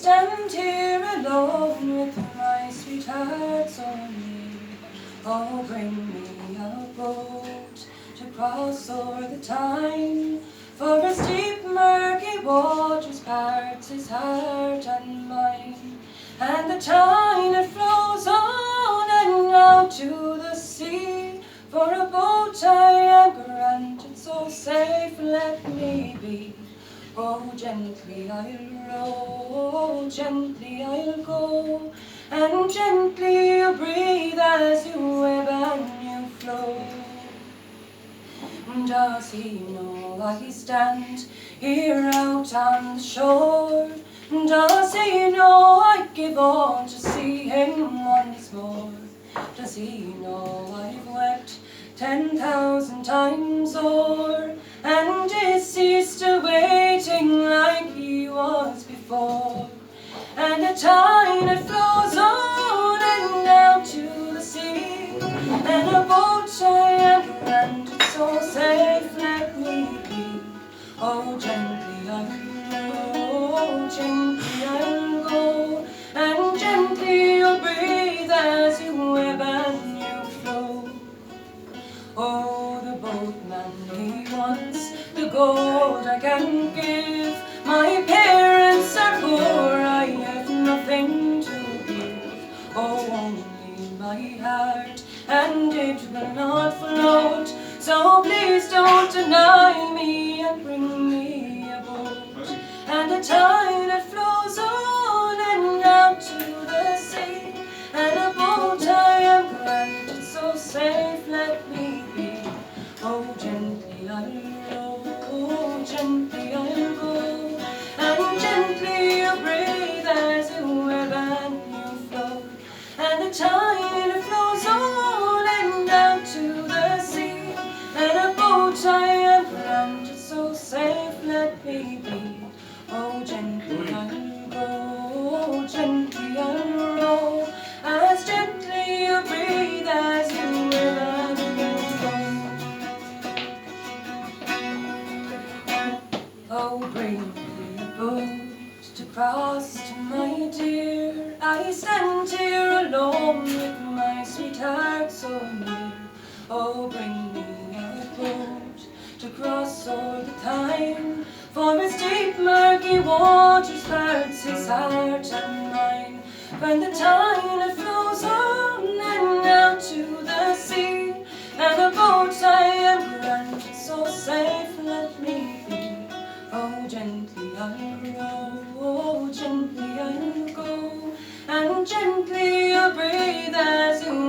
stand here alone with my sweetheart so near. Oh, bring me a boat to cross o'er the Tyne, for as deep murky waters parts his heart and mine. And the Tyne it flows on and out to the sea, for a boat I am granted so safe let me be. Oh, gently I'll row, gently I'll go, and gently you breathe as you ebb and you flow. Does he know I stand here out on the shore? Does he know I'd give all to see him once more? Does he know I've wept 10,000 times o'er, and is he still waiting like he was before? And the Tyne it flows on and out to the sea, and a boat I am granted so safe let me be. Oh, gently I'll row, gently I'll go, and gently you'll breathe as you ebb and you flow. Oh, the boatman he wants the gold I can give. My parents are poor, I have nothing to give. Oh, only my heart, and it will not float. So please don't deny me and bring me a boat. And the Tyne it flows on and out to the sea, and a boat I am granted so safe let me be. Oh, gently I'll row, gently I'll go, and gently you breathe as you ebb and you flow. And the Tyne it flows on and out to the sea, and a boat I am granted so safe let me be. Oh, gently I'll go, gently I'll row, as gently you breathe as you ebb and you flow. Oh, bring me a boat to cross to my dear. I stand here alone with my sweetheart so near. Oh, bring me a boat to cross o'er the Tyne, for its deep murky waters parts his heart and mine. When the Tyne it flows on and out to the sea, and a boat I am granted so safe let me be. Oh, gently I'll row, gently I'll go, and gently you breathe as you